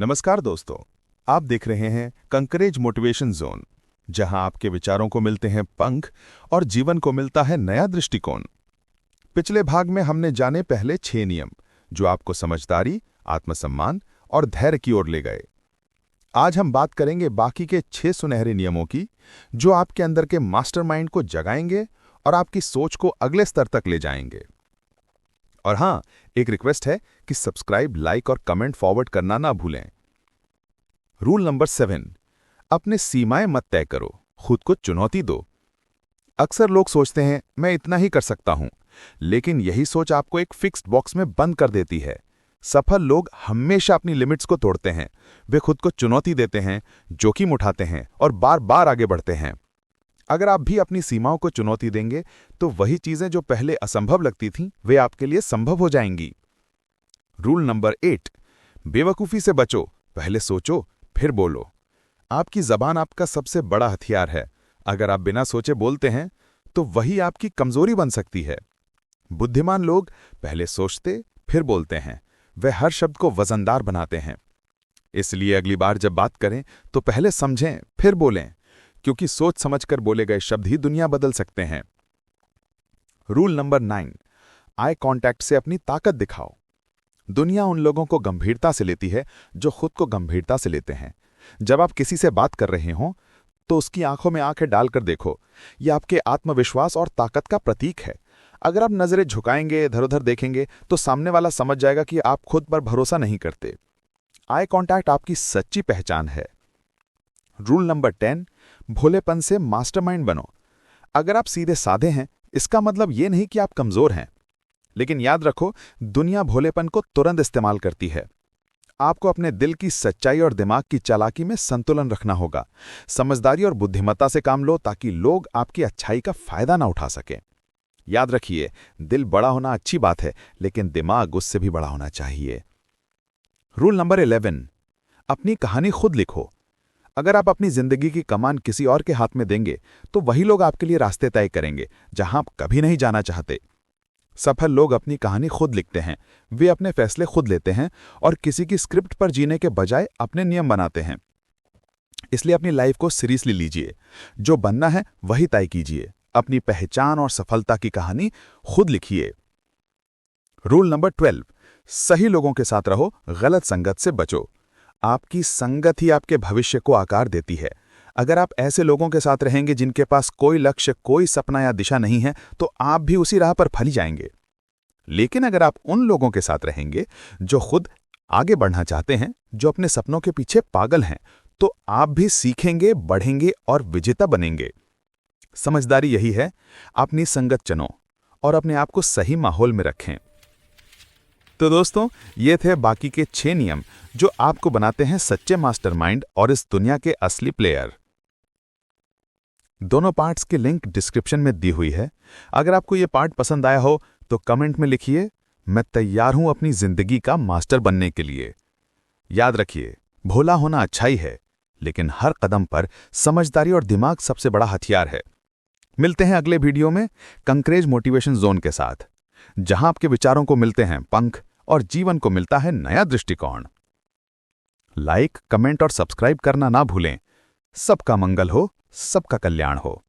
नमस्कार दोस्तों, आप देख रहे हैं कंकरेज मोटिवेशन जोन, जहां आपके विचारों को मिलते हैं पंख और जीवन को मिलता है नया दृष्टिकोण। पिछले भाग में हमने जाने पहले 6 नियम जो आपको समझदारी, आत्मसम्मान और धैर्य की ओर ले गए। आज हम बात करेंगे बाकी के 6 सुनहरे नियमों की, जो आपके अंदर के मास्टरमाइंड को जगाएंगे और आपकी सोच को अगले स्तर तक ले जाएंगे। और हाँ, एक रिक्वेस्ट है कि सब्सक्राइब, लाइक और कमेंट फॉरवर्ड करना ना भूलें। रूल नंबर 7, अपने सीमाएं मत तय करो, खुद को चुनौती दो। अक्सर लोग सोचते हैं मैं इतना ही कर सकता हूं, लेकिन यही सोच आपको एक फिक्स्ड बॉक्स में बंद कर देती है। सफल लोग हमेशा अपनी लिमिट्स को तोड़ते हैं। वे खुद को चुनौती देते हैं, जोखिम उठाते हैं और बार बार आगे बढ़ते हैं। अगर आप भी अपनी सीमाओं को चुनौती देंगे तो वही चीजें जो पहले असंभव लगती थीं, वे आपके लिए संभव हो जाएंगी। रूल नंबर 8, बेवकूफी से बचो, पहले सोचो फिर बोलो। आपकी जबान आपका सबसे बड़ा हथियार है। अगर आप बिना सोचे बोलते हैं तो वही आपकी कमजोरी बन सकती है। बुद्धिमान लोग पहले सोचते फिर बोलते हैं। वे हर शब्द को वजनदार बनाते हैं। इसलिए अगली बार जब बात करें तो पहले समझें फिर बोलें, क्योंकि सोच समझकर बोले गए शब्द ही दुनिया बदल सकते हैं। रूल नंबर 9, आई कांटेक्ट से अपनी ताकत दिखाओ। दुनिया उन लोगों को गंभीरता से लेती है जो खुद को गंभीरता से लेते हैं। जब आप किसी से बात कर रहे हों तो उसकी आंखों में आंखें डालकर देखो। यह आपके आत्मविश्वास और ताकत का प्रतीक है। अगर आप नजरें झुकाएंगे, इधर उधर देखेंगे, तो सामने वाला समझ जाएगा कि आप खुद पर भरोसा नहीं करते। आई कांटेक्ट आपकी सच्ची पहचान है। रूल नंबर 10, भोलेपन से मास्टरमाइंड बनो। अगर आप सीधे साधे हैं, इसका मतलब ये नहीं कि आप कमजोर हैं, लेकिन याद रखो, दुनिया भोलेपन को तुरंत इस्तेमाल करती है। आपको अपने दिल की सच्चाई और दिमाग की चालाकी में संतुलन रखना होगा। समझदारी और बुद्धिमत्ता से काम लो ताकि लोग आपकी अच्छाई का फायदा ना उठा सकें। याद रखिए, दिल बड़ा होना अच्छी बात है, लेकिन दिमाग उससे भी बड़ा होना चाहिए। रूल नंबर 11, अपनी कहानी खुद लिखो। अगर आप अपनी जिंदगी की कमान किसी और के हाथ में देंगे तो वही लोग आपके लिए रास्ते तय करेंगे जहां आप कभी नहीं जाना चाहते। सफल लोग अपनी कहानी खुद लिखते हैं। वे अपने फैसले खुद लेते हैं और किसी की स्क्रिप्ट पर जीने के बजाय अपने नियम बनाते हैं। इसलिए अपनी लाइफ को सीरियसली लीजिए। जो बनना है वही तय कीजिए। अपनी पहचान और सफलता की कहानी खुद लिखिए। रूल नंबर 12, सही लोगों के साथ रहो, गलत संगत से बचो। आपकी संगत ही आपके भविष्य को आकार देती है। अगर आप ऐसे लोगों के साथ रहेंगे जिनके पास कोई लक्ष्य, कोई सपना या दिशा नहीं है, तो आप भी उसी राह पर फली जाएंगे। लेकिन अगर आप उन लोगों के साथ रहेंगे जो खुद आगे बढ़ना चाहते हैं, जो अपने सपनों के पीछे पागल हैं, तो आप भी सीखेंगे, बढ़ेंगे और विजेता बनेंगे। समझदारी यही है, अपनी संगत चुनो और अपने आप को सही माहौल में रखें। तो दोस्तों, ये थे बाकी के 6 नियम जो आपको बनाते हैं सच्चे मास्टरमाइंड और इस दुनिया के असली प्लेयर। दोनों पार्ट्स की लिंक डिस्क्रिप्शन में दी हुई है। अगर आपको ये पार्ट पसंद आया हो तो कमेंट में लिखिए, मैं तैयार हूं अपनी जिंदगी का मास्टर बनने के लिए। याद रखिए, भोला होना अच्छा ही है, लेकिन हर कदम पर समझदारी और दिमाग सबसे बड़ा हथियार है। मिलते हैं अगले वीडियो में कंकरेज मोटिवेशन जोन के साथ, जहां आपके विचारों को मिलते हैं पंख और जीवन को मिलता है नया दृष्टिकोण। लाइक, कमेंट और सब्सक्राइब करना ना भूलें। सबका मंगल हो, सबका कल्याण हो।